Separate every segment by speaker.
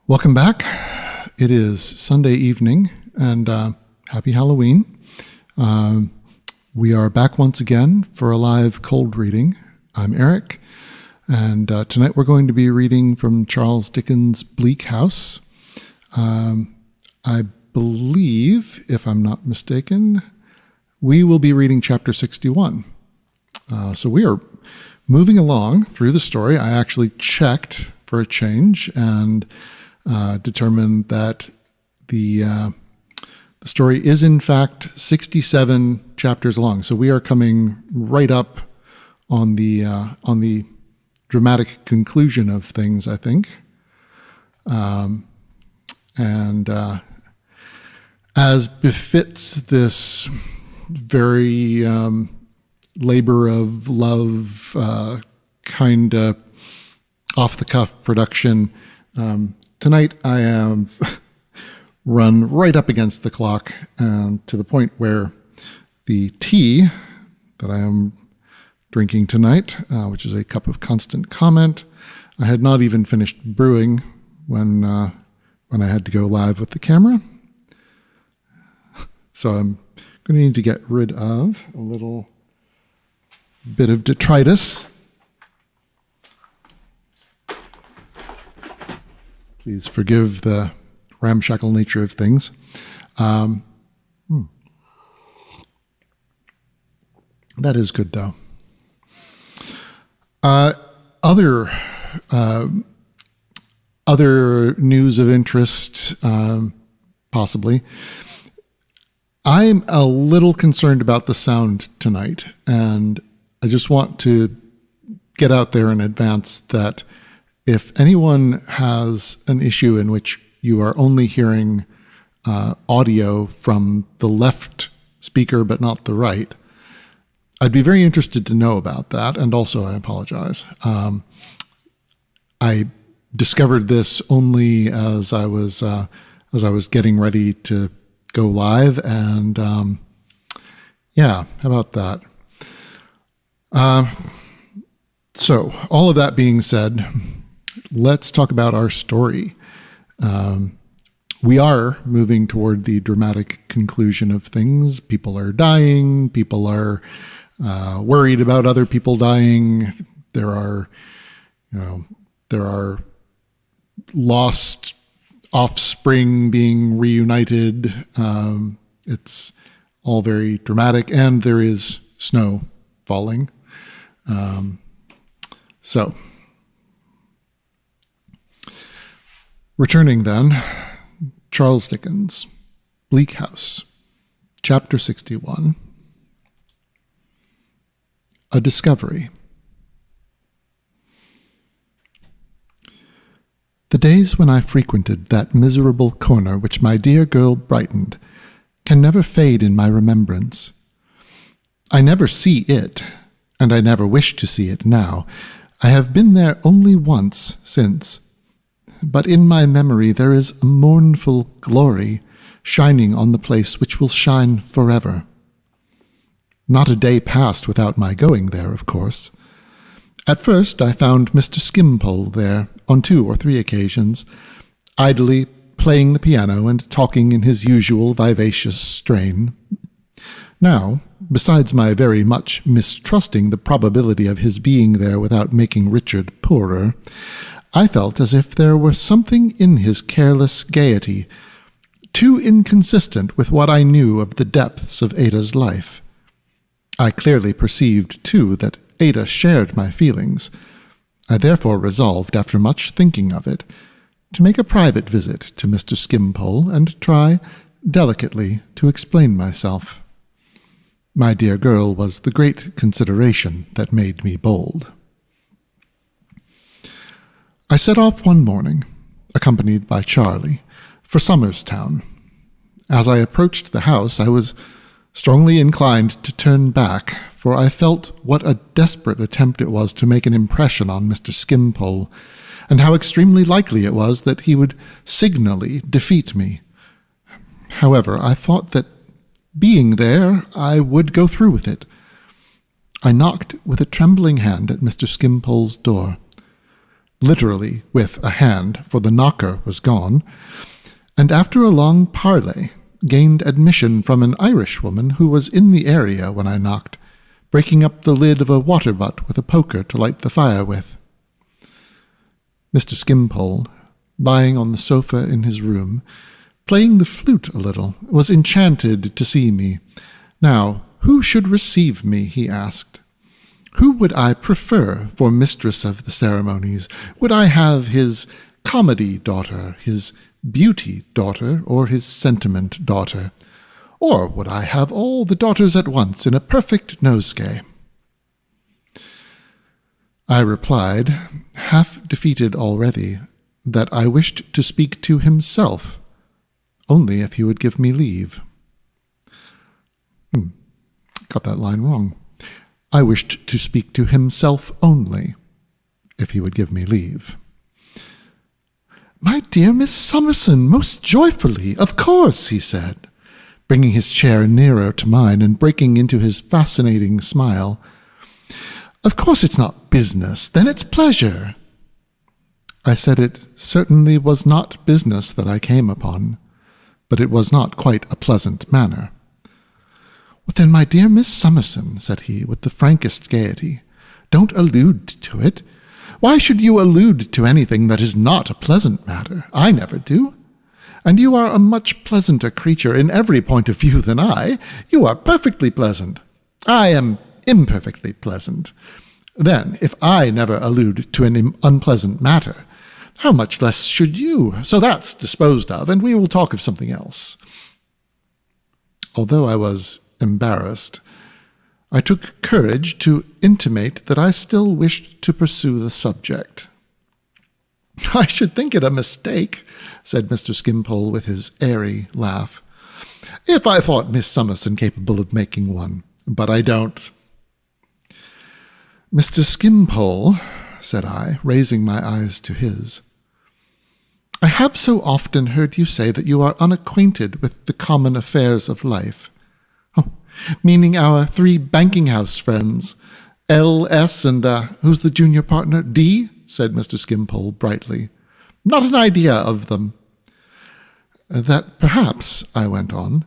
Speaker 1: Welcome back. It is Sunday evening, and happy Halloween. We are back once again for a live cold reading. I'm Eric, and tonight we're going to be reading from Charles Dickens' Bleak House. I believe, if I'm not mistaken, we will be reading chapter 61. So we are moving along through the story. I actually checked for a change and determined that the story is in fact 67 chapters long. So we are coming right up on the dramatic conclusion of things, I think. And as befits this very labor of love kind of off-the-cuff production, tonight I am run right up against the clock, to the point where the tea that I am drinking tonight, which is a cup of constant comment, I had not even finished brewing when I had to go live with the camera. So I'm going to need to get rid of a little bit of detritus. Please forgive the ramshackle nature of things. That is good, though. Other news of interest, possibly. I'm a little concerned about the sound tonight, and I just want to get out there in advance that if anyone has an issue in which you are only hearing audio from the left speaker but not the right, I'd be very interested to know about that, and also I apologize. I discovered this only as I was getting ready to go live, and how about that? So all of that being said, let's talk about our story. We are moving toward the dramatic conclusion of things. People are dying. People are worried about other people dying. There are lost offspring being reunited. It's all very dramatic, and there is snow falling. So, returning then, Charles Dickens, Bleak House, chapter 61, A Discovery. The days when I frequented that miserable corner which my dear girl brightened can never fade in my remembrance. I never see it, and I never wish to see it now. I have been there only once since, but in my memory there is a mournful glory shining on the place which will shine forever. Not a day passed without my going there, of course. At first I found Mr. Skimpole there on 2 or 3 occasions, idly playing the piano and talking in his usual vivacious strain. Now, besides my very much mistrusting the probability of his being there without making Richard poorer, I felt as if there were something in his careless gaiety, too inconsistent with what I knew of the depths of Ada's life. I clearly perceived, too, that Ada shared my feelings. I therefore resolved, after much thinking of it, to make a private visit to Mr. Skimpole and try, delicately, to explain myself. My dear girl was the great consideration that made me bold. I set off one morning, accompanied by Charlie, for Somerstown. As I approached the house, I was strongly inclined to turn back, for I felt what a desperate attempt it was to make an impression on Mr. Skimpole, and how extremely likely it was that he would signally defeat me. However, I thought that, being there, I would go through with it. I knocked with a trembling hand at Mr. Skimpole's door. literally with a hand, for the knocker was gone, and after a long parley gained admission from an Irishwoman who was in the area when I knocked, breaking up the lid of a water butt with a poker to light the fire with. Mr. Skimpole, lying on the sofa in his room, playing the flute a little, was enchanted to see me. Now, who should receive me, he asked. Who would I prefer for mistress of the ceremonies? Would I have his comedy daughter, his beauty daughter, or his sentiment daughter? Or would I have all the daughters at once in a perfect nosegay? I replied, half defeated already, that I wished to speak to himself, only if he would give me leave. Got that line wrong. I wished to speak to himself only, if he would give me leave. "My dear Miss Summerson, most joyfully, of course," he said, bringing his chair nearer to mine and breaking into his fascinating smile. "Of course it's not business, then it's pleasure." I said it certainly was not business that I came upon, but it was not quite a pleasant manner. "Well, then, my dear Miss Summerson," said he, with the frankest gaiety, "don't allude to it. Why should you allude to anything that is not a pleasant matter? I never do. And you are a much pleasanter creature in every point of view than I. You are perfectly pleasant. I am imperfectly pleasant. Then, if I never allude to an unpleasant matter, how much less should you? So that's disposed of, and we will talk of something else." Although I was embarrassed, I took courage to intimate that I still wished to pursue the subject. "I should think it a mistake," said Mr. Skimpole with his airy laugh, "if I thought Miss Summerson capable of making one, but I don't." "Mr. Skimpole," said I, raising my eyes to his, "I have so often heard you say that you are unacquainted with the common affairs of life. Oh, meaning our 3 banking-house friends, L, S, and, who's the junior partner? D?" said Mr. Skimpole brightly. "Not an idea of them." "That perhaps," I went on,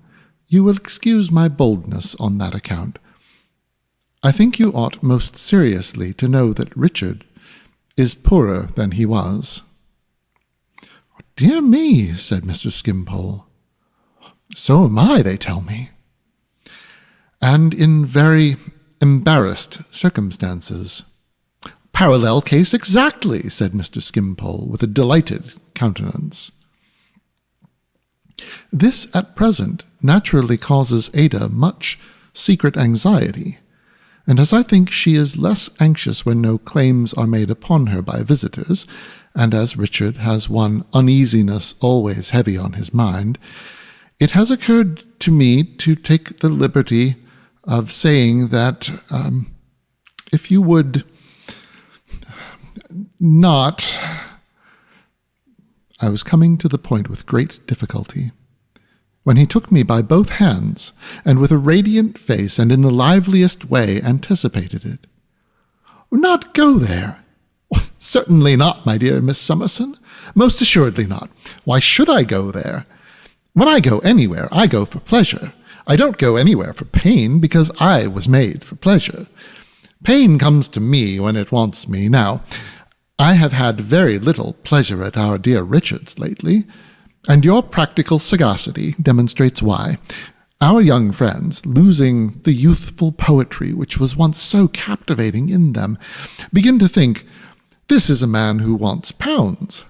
Speaker 1: "you will excuse my boldness on that account. I think you ought most seriously to know that Richard is poorer than he was." "Dear me," said Mr. Skimpole. "So am I, they tell me." "And in very embarrassed circumstances." "Parallel case exactly," said Mr. Skimpole, with a delighted countenance. "This, at present, naturally causes Ada much secret anxiety, and as I think she is less anxious when no claims are made upon her by visitors, and as Richard has one uneasiness always heavy on his mind, it has occurred to me to take the liberty of saying that if you would not—" I was coming to the point with great difficulty, when he took me by both hands, and with a radiant face and in the liveliest way anticipated it. "Not go there? Certainly not, my dear Miss Summerson. Most assuredly not. Why should I go there? When I go anywhere, I go for pleasure. I don't go anywhere for pain, because I was made for pleasure. Pain comes to me when it wants me. Now, I have had very little pleasure at our dear Richard's lately, and your practical sagacity demonstrates why. Our young friends, losing the youthful poetry which was once so captivating in them, begin to think, this is a man who wants pounds.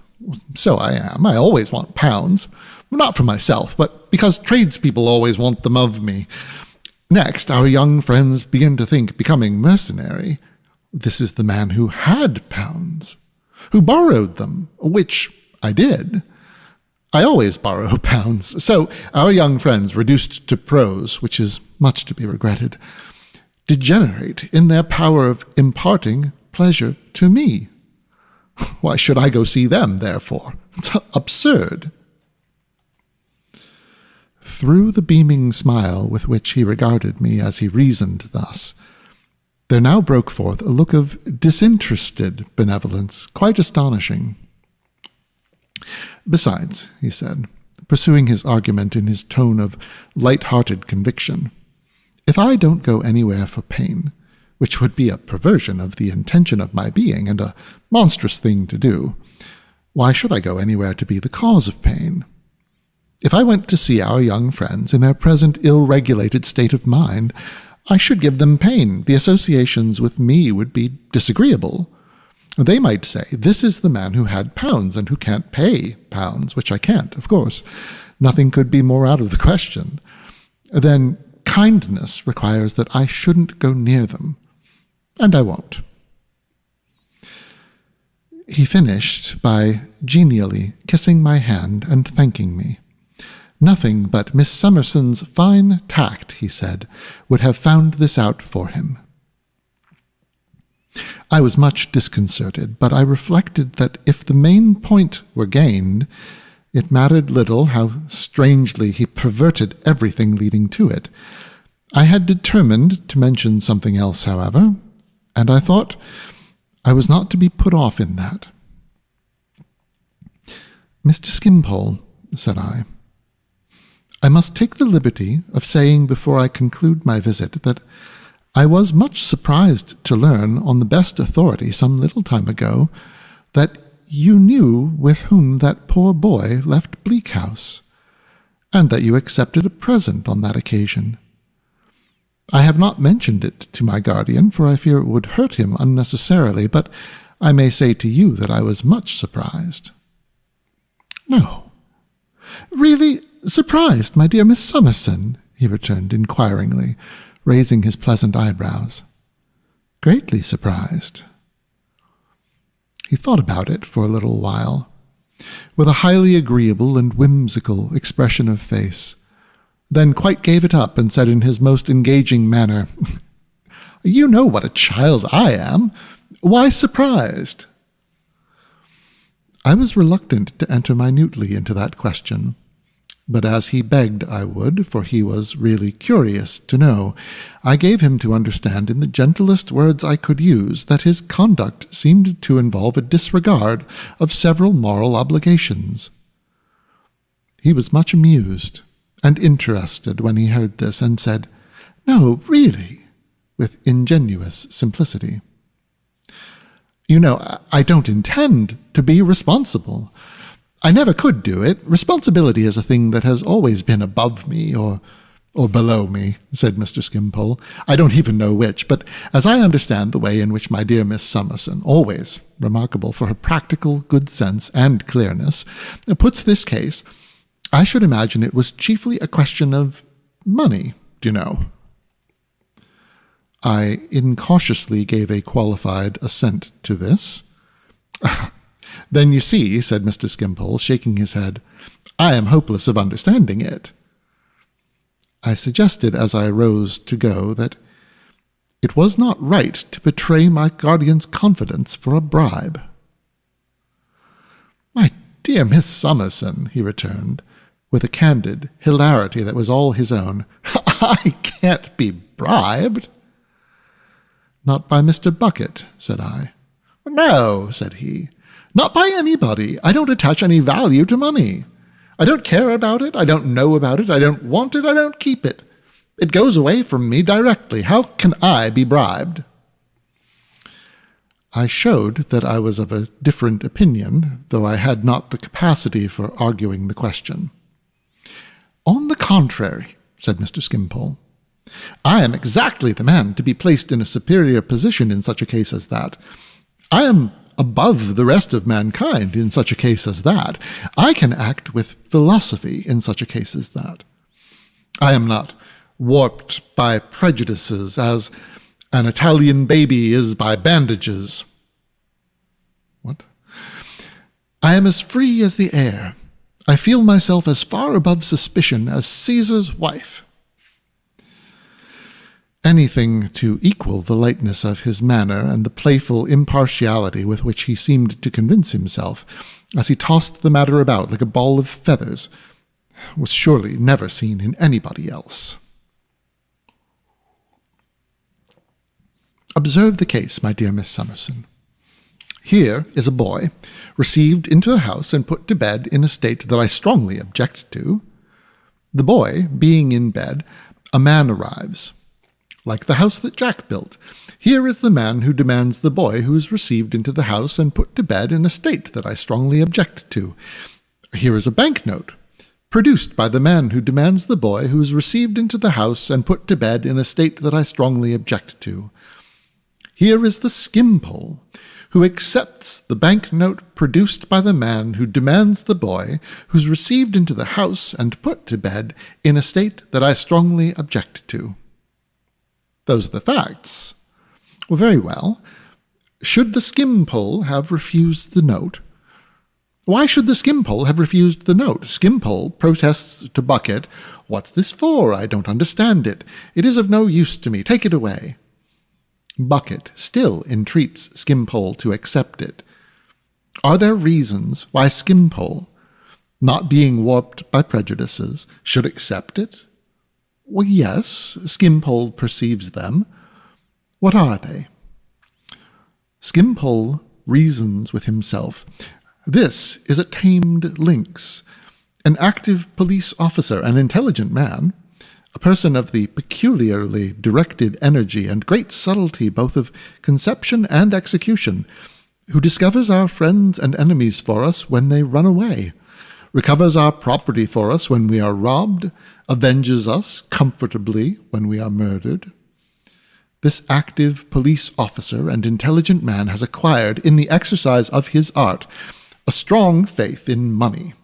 Speaker 1: So I am. I always want pounds. Not for myself, but because tradespeople always want them of me. Next, our young friends begin to think, becoming mercenary, this is the man who had pounds, who borrowed them, which I did. I always borrow pounds. So our young friends, reduced to prose, which is much to be regretted, degenerate in their power of imparting pleasure to me. Why should I go see them, therefore? It's absurd. Through the beaming smile with which he regarded me as he reasoned thus, There now broke forth a look of disinterested benevolence, quite astonishing. "Besides," he said, pursuing his argument in his tone of light-hearted conviction, "if I don't go anywhere for pain, which would be a perversion of the intention of my being and a monstrous thing to do, why should I go anywhere to be the cause of pain? If I went to see our young friends in their present ill-regulated state of mind, I should give them pain. The associations with me would be disagreeable. They might say, 'This is the man who had pounds and who can't pay pounds,' which I can't, of course. Nothing could be more out of the question. Then kindness requires that I shouldn't go near them, and I won't." He finished by genially kissing my hand and thanking me. Nothing but Miss Summerson's fine tact, he said, would have found this out for him. I was much disconcerted, but I reflected that if the main point were gained, it mattered little how strangely he perverted everything leading to it. I had determined to mention something else, however, and I thought I was not to be put off in that. "Mr. Skimpole," said I must take the liberty of saying before I conclude my visit that I was much surprised to learn on the best authority some little time ago that you knew with whom that poor boy left Bleak House, and that you accepted a present on that occasion. I have not mentioned it to my guardian, for I fear it would hurt him unnecessarily, but I may say to you that I was much surprised." "No, really surprised, my dear Miss Summerson?" he returned inquiringly, raising his pleasant eyebrows. "Greatly surprised." He thought about it for a little while, with a highly agreeable and whimsical expression of face, then quite gave it up and said in his most engaging manner, "You know what a child I am. Why surprised?" I was reluctant to enter minutely into that question, but as he begged I would, for he was really curious to know, I gave him to understand in the gentlest words I could use that his conduct seemed to involve a disregard of several moral obligations. He was much amused and interested when he heard this, and said, "No, really," with ingenuous simplicity. "You know, I don't intend to be responsible. I never could do it. Responsibility is a thing that has always been above me or below me," said Mr. Skimpole. "I don't even know which, but as I understand the way in which my dear Miss Summerson, always remarkable for her practical good sense and clearness, puts this case, I should imagine it was chiefly a question of money, do you know?" I incautiously gave a qualified assent to this. "Then you see," said Mr. Skimpole, shaking his head, "I am hopeless of understanding it." I suggested as I rose to go that it was not right to betray my guardian's confidence for a bribe. "My dear Miss Summerson," he returned, with a candid hilarity that was all his own, "I can't be bribed." "Not by Mr. Bucket," said I. "No," said he, "not by anybody. I don't attach any value to money. I don't care about it, I don't know about it, I don't want it, I don't keep it. It goes away from me directly. How can I be bribed?" I showed that I was of a different opinion, though I had not the capacity for arguing the question. "On the contrary," said Mr. Skimpole, "I am exactly the man to be placed in a superior position in such a case as that. I am above the rest of mankind in such a case as that. I can act with philosophy in such a case as that. I am not warped by prejudices as an Italian baby is by bandages. What? I am as free as the air. I feel myself as far above suspicion as Caesar's wife." Anything to equal the lightness of his manner and the playful impartiality with which he seemed to convince himself, as he tossed the matter about like a ball of feathers, was surely never seen in anybody else. Observe the case, my dear Miss Summerson. Here is a boy, received into the house and put to bed in a state that I strongly object to. The boy, being in bed, a man arrives. Like the house that Jack built, here is the man who demands the boy who is received into the house and put to bed in a state that I strongly object to. Here is a banknote, produced by the man who demands the boy who is received into the house and put to bed in a state that I strongly object to. Here is the skimpole, who accepts the banknote produced by the man who demands the boy who's received into the house and put to bed in a state that I strongly object to. Those are the facts. Well, very well. Should the skimpole have refused the note? Why should the skimpole have refused the note? Skimpole protests to Bucket, "What's this for? I don't understand it. It is of no use to me. Take it away." Bucket still entreats Skimpole to accept it. Are there reasons why Skimpole, not being warped by prejudices, should accept it? Well, yes, Skimpole perceives them. What are they? Skimpole reasons with himself. This is a tamed lynx, an active police officer, an intelligent man, a person of the peculiarly directed energy and great subtlety both of conception and execution, who discovers our friends and enemies for us when they run away, recovers our property for us when we are robbed, avenges us comfortably when we are murdered. This active police officer and intelligent man has acquired, in the exercise of his art, a strong faith in money.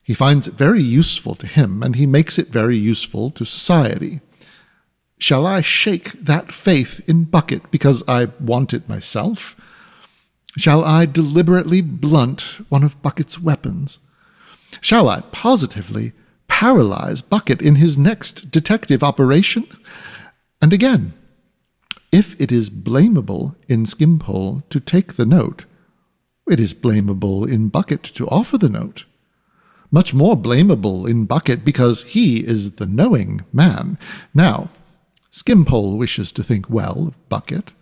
Speaker 1: He finds it very useful to him, and he makes it very useful to society. Shall I shake that faith in Bucket because I want it myself? Shall I deliberately blunt one of Bucket's weapons? Shall I positively paralyze Bucket in his next detective operation? And again, if it is blamable in Skimpole to take the note, it is blamable in Bucket to offer the note. Much more blamable in Bucket because he is the knowing man. Now, Skimpole wishes to think well of Bucket.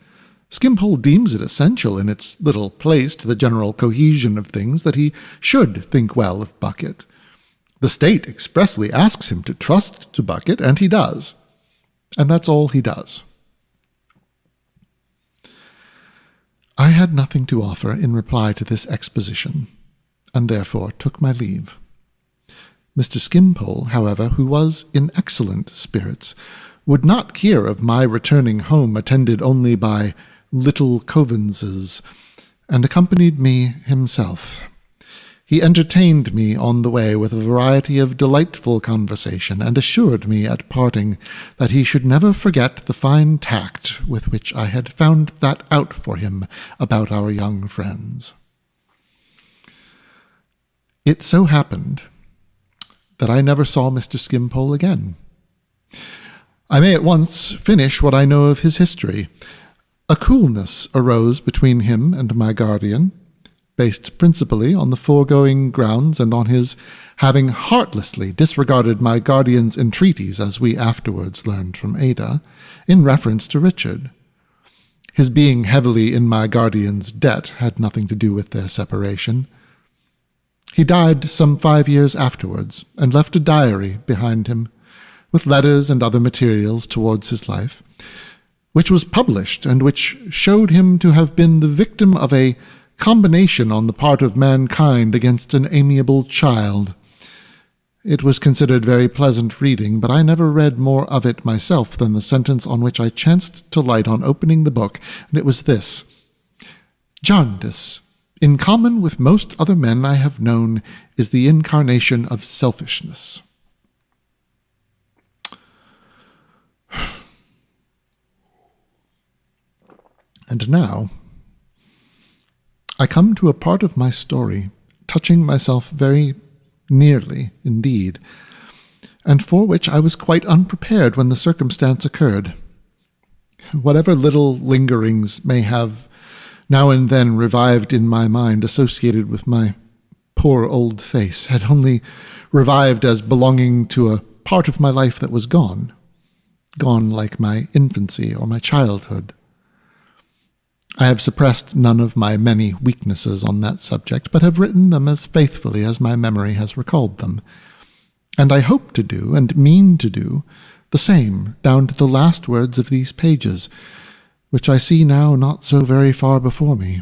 Speaker 1: Skimpole deems it essential in its little place to the general cohesion of things that he should think well of Bucket. The state expressly asks him to trust to Bucket, and he does. And that's all he does. I had nothing to offer in reply to this exposition, and therefore took my leave. Mr. Skimpole, however, who was in excellent spirits, would not hear of my returning home attended only by little Covanses, and accompanied me himself. He entertained me on the way with a variety of delightful conversation, and assured me at parting that he should never forget the fine tact with which I had found that out for him about our young friends. It so happened that I never saw Mr. Skimpole again. I may at once finish what I know of his history. A coolness arose between him and my guardian, based principally on the foregoing grounds and on his having heartlessly disregarded my guardian's entreaties, as we afterwards learned from Ada, in reference to Richard. His being heavily in my guardian's debt had nothing to do with their separation. He died some 5 years afterwards, and left a diary behind him, with letters and other materials towards his life, which was published, and which showed him to have been the victim of a combination on the part of mankind against an amiable child. It was considered very pleasant reading, but I never read more of it myself than the sentence on which I chanced to light on opening the book, and it was this: "Jaundice, in common with most other men I have known, is the incarnation of selfishness." And now I come to a part of my story, touching myself very nearly indeed, and for which I was quite unprepared when the circumstance occurred. Whatever little lingerings may have now and then revived in my mind associated with my poor old face had only revived as belonging to a part of my life that was gone like my infancy or my childhood. I have suppressed none of my many weaknesses on that subject, but have written them as faithfully as my memory has recalled them. And I hope to do, and mean to do, the same down to the last words of these pages, which I see now not so very far before me.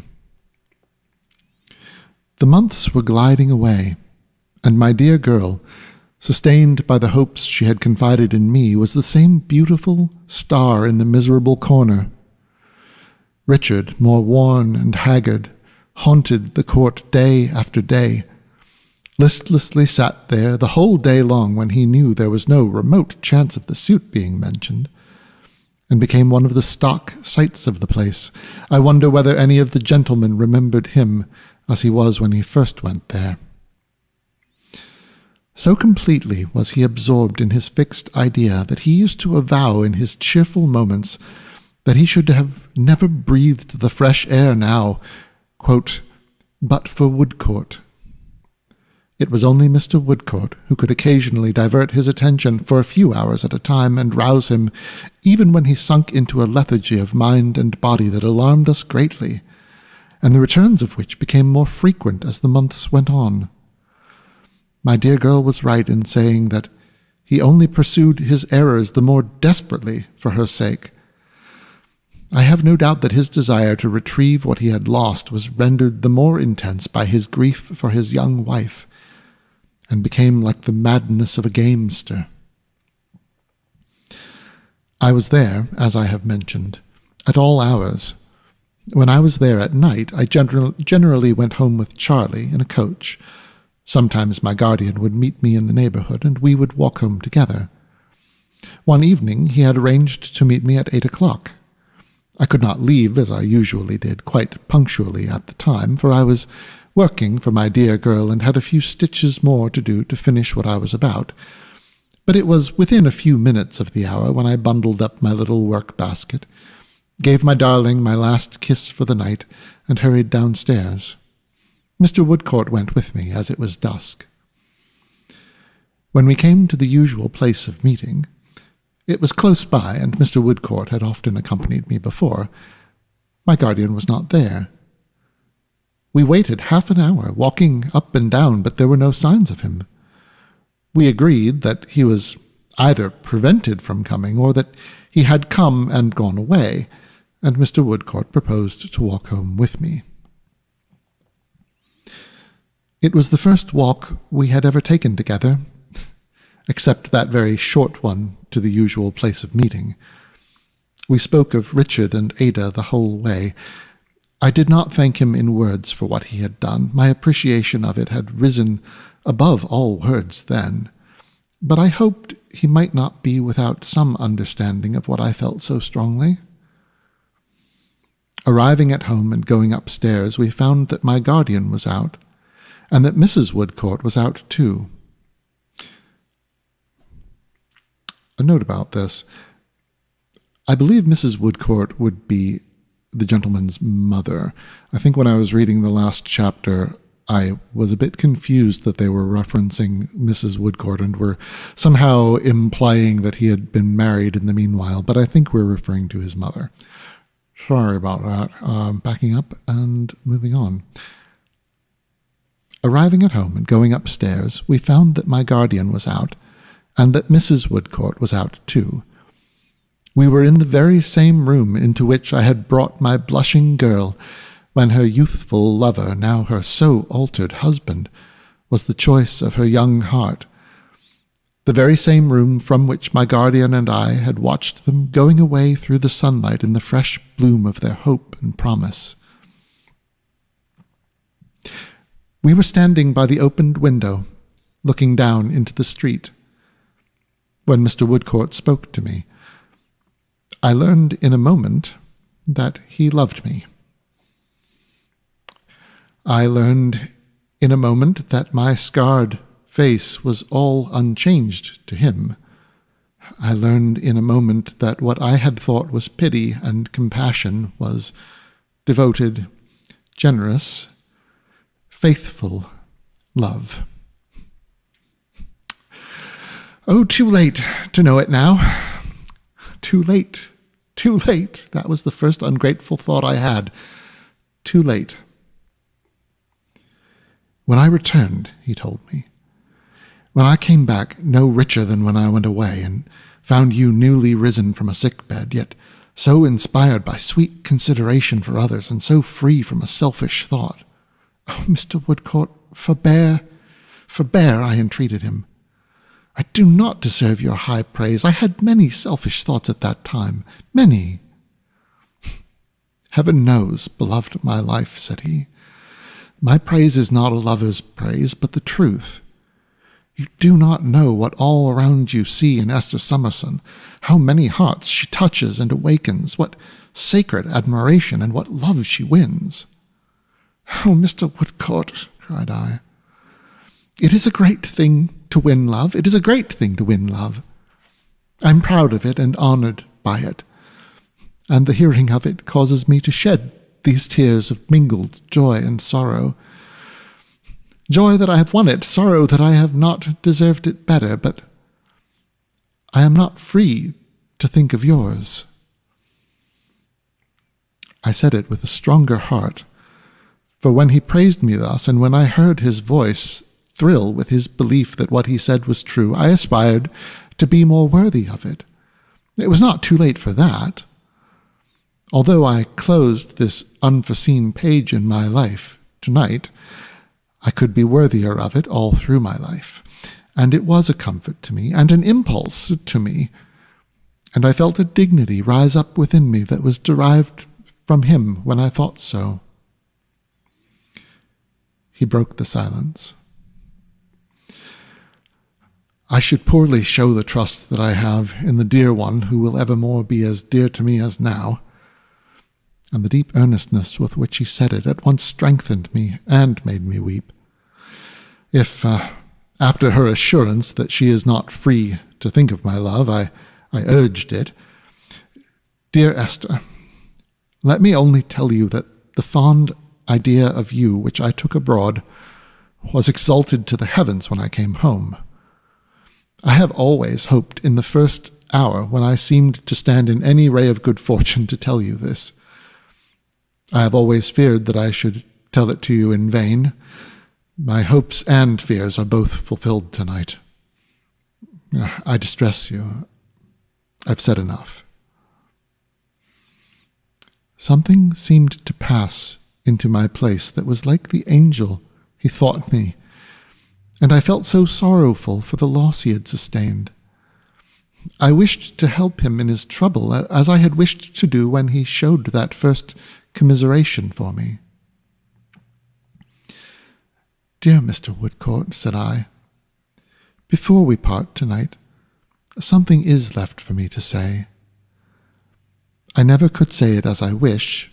Speaker 1: The months were gliding away, and my dear girl, sustained by the hopes she had confided in me, was the same beautiful star in the miserable corner. Richard, more worn and haggard, haunted the court day after day, listlessly sat there the whole day long when he knew there was no remote chance of the suit being mentioned, and became one of the stock sights of the place. I wonder whether any of the gentlemen remembered him as he was when he first went there. So completely was he absorbed in his fixed idea that he used to avow in his cheerful moments that he should have never breathed the fresh air now, quote, but for Woodcourt. It was only Mr. Woodcourt who could occasionally divert his attention for a few hours at a time and rouse him, even when he sunk into a lethargy of mind and body that alarmed us greatly, and the returns of which became more frequent as the months went on. My dear girl was right in saying that he only pursued his errors the more desperately for her sake. I have no doubt that his desire to retrieve what he had lost was rendered the more intense by his grief for his young wife, and became like the madness of a gamester. I was there, as I have mentioned, at all hours. When I was there at night, I generally went home with Charlie in a coach. Sometimes my guardian would meet me in the neighborhood, and we would walk home together. One evening he had arranged to meet me at 8 o'clock. I could not leave, as I usually did, quite punctually at the time, for I was working for my dear girl and had a few stitches more to do to finish what I was about. But it was within a few minutes of the hour when I bundled up my little work-basket, gave my darling my last kiss for the night, and hurried downstairs. Mr. Woodcourt went with me, as it was dusk. When we came to the usual place of meeting, it was close by, and Mr. Woodcourt had often accompanied me before. My guardian was not there. We waited half an hour, walking up and down, but there were no signs of him. We agreed that he was either prevented from coming, or that he had come and gone away, and Mr. Woodcourt proposed to walk home with me. It was the first walk we had ever taken together, except that very short one to the usual place of meeting. We spoke of Richard and Ada the whole way. I did not thank him in words for what he had done. My appreciation of it had risen above all words then, but I hoped he might not be without some understanding of what I felt so strongly. Arriving at home and going upstairs, we found that my guardian was out, and that Mrs. Woodcourt was out too. A note about this. I believe Mrs. Woodcourt would be the gentleman's mother. I think when I was reading the last chapter, I was a bit confused that they were referencing Mrs. Woodcourt and were somehow implying that he had been married in the meanwhile, but I think we're referring to his mother. Sorry about that. Backing up and moving on. Arriving at home and going upstairs, we found that my guardian was out, and that Mrs. Woodcourt was out too. We were in the very same room into which I had brought my blushing girl, when her youthful lover, now her so altered husband, was the choice of her young heart. The very same room from which my guardian and I had watched them going away through the sunlight in the fresh bloom of their hope and promise. We were standing by the opened window, looking down into the street, when Mr. Woodcourt spoke to me. I learned in a moment that he loved me. I learned in a moment that my scarred face was all unchanged to him. I learned in a moment that what I had thought was pity and compassion was devoted, generous, faithful love. Oh, too late to know it now. Too late Too late. That was the first ungrateful thought I had. Too late. When I returned, he told me, when I came back no richer than when I went away, and found you newly risen from a sick bed, yet so inspired by sweet consideration for others, and so free from a selfish thought. Oh, Mr. Woodcourt, forbear, I entreated him. I do not deserve your high praise. I had many selfish thoughts at that time, many. Heaven knows, beloved of my life, said he, my praise is not a lover's praise, but the truth. You do not know what all around you see in Esther Summerson, how many hearts she touches and awakens, what sacred admiration and what love she wins. Oh, Mr. Woodcourt, cried I, it is a great thing to win love. It is a great thing to win love. I'm proud of it and honored by it, and the hearing of it causes me to shed these tears of mingled joy and sorrow. Joy that I have won it, sorrow that I have not deserved it better, but I am not free to think of yours. I said it with a stronger heart, for when he praised me thus, and when I heard his voice thrill with his belief that what he said was true, I aspired to be more worthy of it. It was not too late for that. Although I closed this unforeseen page in my life tonight, I could be worthier of it all through my life, and it was a comfort to me and an impulse to me, and I felt a dignity rise up within me that was derived from him when I thought so. He broke the silence. I should poorly show the trust that I have in the dear one who will evermore be as dear to me as now. And the deep earnestness with which he said it at once strengthened me and made me weep. If, after her assurance that she is not free to think of my love, I urged it, dear Esther, let me only tell you that the fond idea of you which I took abroad was exalted to the heavens when I came home. I have always hoped in the first hour when I seemed to stand in any ray of good fortune to tell you this. I have always feared that I should tell it to you in vain. My hopes and fears are both fulfilled tonight. I distress you. I've said enough. Something seemed to pass into my place that was like the angel he thought me, and I felt so sorrowful for the loss he had sustained. I wished to help him in his trouble, as I had wished to do when he showed that first commiseration for me. Dear Mr. Woodcourt, said I, before we part tonight, something is left for me to say. I never could say it as I wish,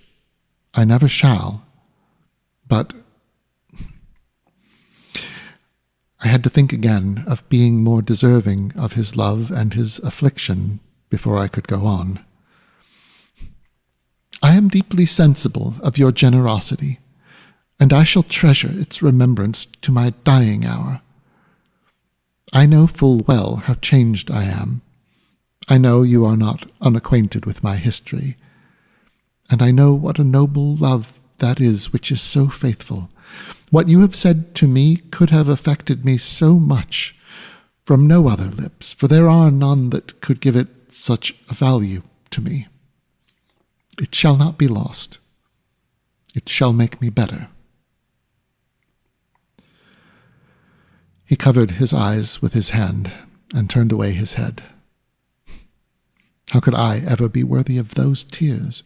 Speaker 1: I never shall, but I had to think again of being more deserving of his love and his affliction before I could go on. I am deeply sensible of your generosity, and I shall treasure its remembrance to my dying hour. I know full well how changed I am. I know you are not unacquainted with my history, and I know what a noble love that is which is so faithful. What you have said to me could have affected me so much from no other lips, for there are none that could give it such a value to me. It shall not be lost. It shall make me better. He covered his eyes with his hand and turned away his head. How could I ever be worthy of those tears?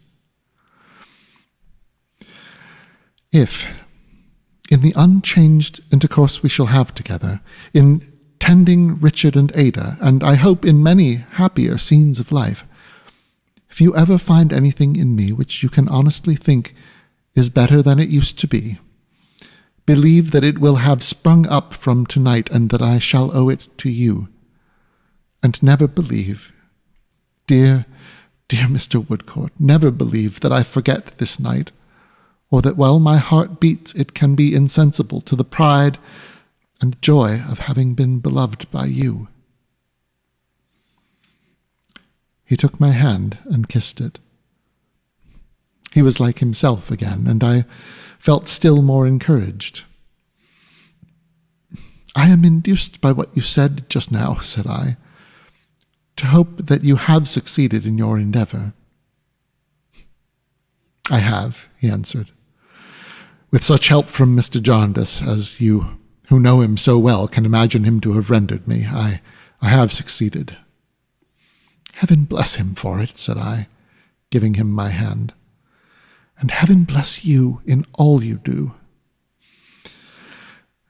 Speaker 1: If, in the unchanged intercourse we shall have together, in tending Richard and Ada, and I hope in many happier scenes of life, if you ever find anything in me which you can honestly think is better than it used to be, believe that it will have sprung up from tonight and that I shall owe it to you. And never believe, dear Mr. Woodcourt, never believe that I forget this night, or that while my heart beats it can be insensible to the pride and joy of having been beloved by you. He took my hand and kissed it. He was like himself again, and I felt still more encouraged. "I am induced by what you said just now," said I, "to hope that you have succeeded in your endeavor." "I have," he answered. "With such help from Mr. Jarndyce as you, who know him so well, can imagine him to have rendered me, I have succeeded." "Heaven bless him for it," said I, giving him my hand. "And heaven bless you in all you do."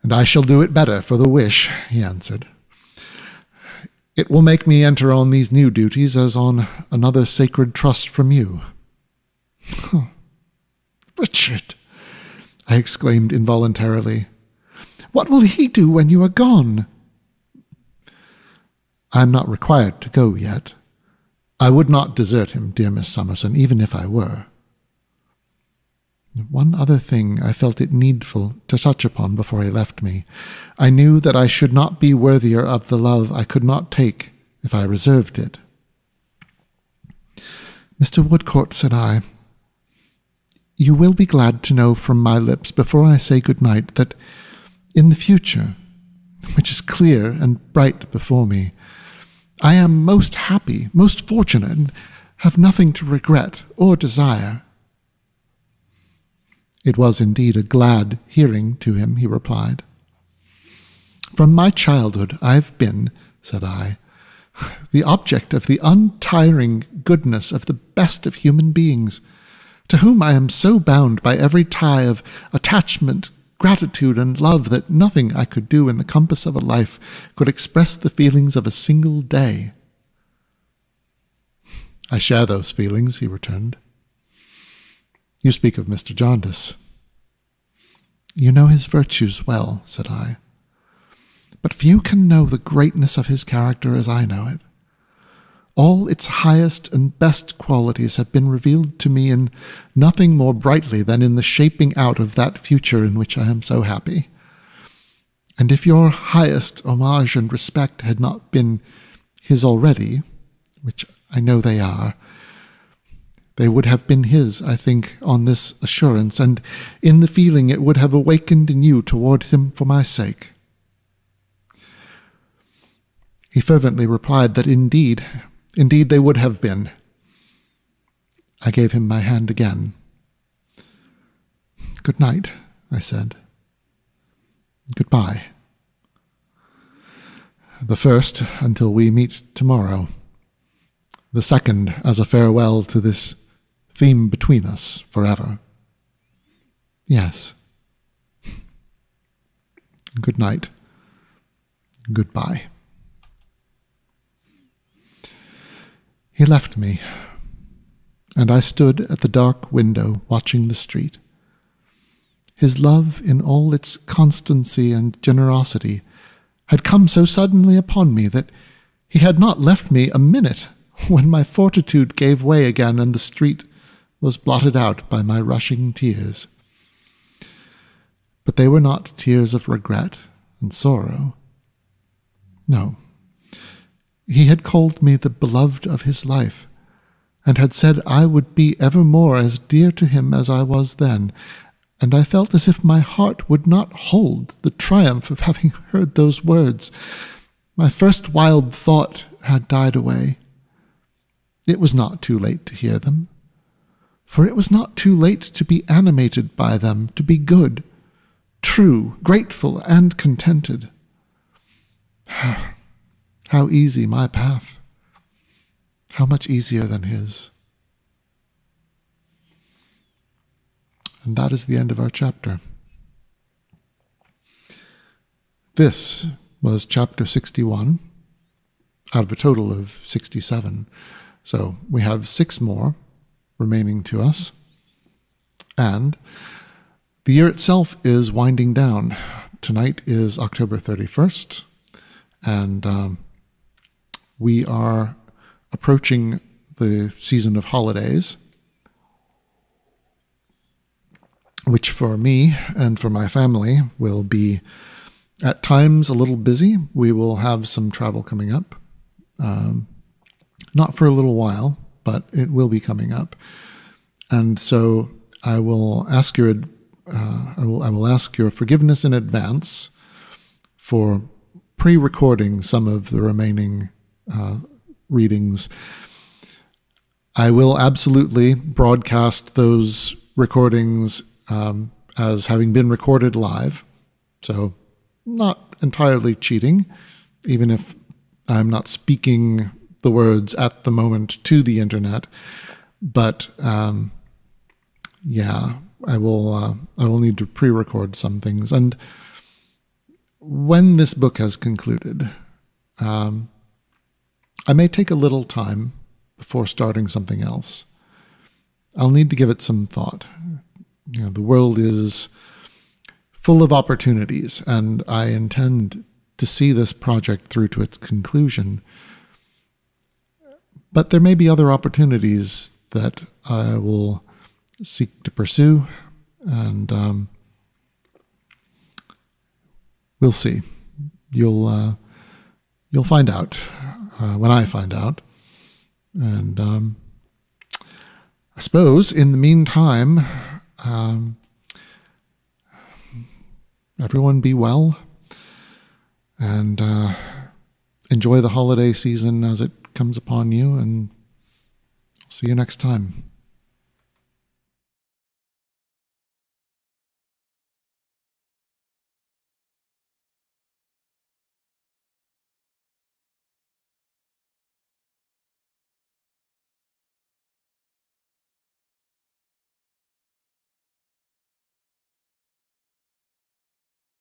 Speaker 1: "And I shall do it better for the wish," he answered. "It will make me enter on these new duties as on another sacred trust from you." "Richard," I exclaimed involuntarily, "what will he do when you are gone?" "I am not required to go yet. I would not desert him, dear Miss Summerson, even if I were." One other thing I felt it needful to touch upon before he left me. I knew that I should not be worthier of the love I could not take if I reserved it. "Mr. Woodcourt," said I, "you will be glad to know from my lips before I say good night that in the future, which is clear and bright before me, I am most happy, most fortunate, and have nothing to regret or desire." It was indeed a glad hearing to him, he replied. "From my childhood I have been," said I, "the object of the untiring goodness of the best of human beings, to whom I am so bound by every tie of attachment, gratitude, and love that nothing I could do in the compass of a life could express the feelings of a single day." "I share those feelings," he returned. "You speak of Mr. Jarndyce." "You know his virtues well," said I, "but few can know the greatness of his character as I know it. All its highest and best qualities have been revealed to me in nothing more brightly than in the shaping out of that future in which I am so happy. And if your highest homage and respect had not been his already, which I know they are, they would have been his, I think, on this assurance, and in the feeling it would have awakened in you toward him for my sake." He fervently replied that indeed they would have been. I gave him my hand again. "Good night," I said. "Goodbye. The first until we meet tomorrow. The second as a farewell to this theme between us forever." "Yes." "Good night. Goodbye." He left me, and I stood at the dark window watching the street. His love in all its constancy and generosity had come so suddenly upon me that he had not left me a minute when my fortitude gave way again and the street was blotted out by my rushing tears. But they were not tears of regret and sorrow. No. He had called me the beloved of his life, and had said I would be evermore as dear to him as I was then, and I felt as if my heart would not hold the triumph of having heard those words. My first wild thought had died away. It was not too late to hear them, for it was not too late to be animated by them, to be good, true, grateful, and contented. How easy my path, how much easier than his. And that is the end of our chapter. This was chapter 61, out of a total of 67. So we have 6 more remaining to us. And the year itself is winding down. Tonight is October 31st, and we are approaching the season of holidays, which for me and for my family will be at times a little busy. We will have some travel coming up. Not for a little while, but it will be coming up. And so I will ask your I will ask your forgiveness in advance for pre-recording some of the remaining readings. I will absolutely broadcast those recordings as having been recorded live, so not entirely cheating, even if I'm not speaking the words at the moment to the internet. But yeah, I will need to pre-record some things. And when this book has concluded, I may take a little time before starting something else. I'll need to give it some thought. The world is full of opportunities, and I intend to see this project through to its conclusion. But there may be other opportunities that I will seek to pursue, and we'll see. You'll find out when I find out. And I suppose in the meantime, everyone be well and enjoy the holiday season as it comes upon you, and see you next time.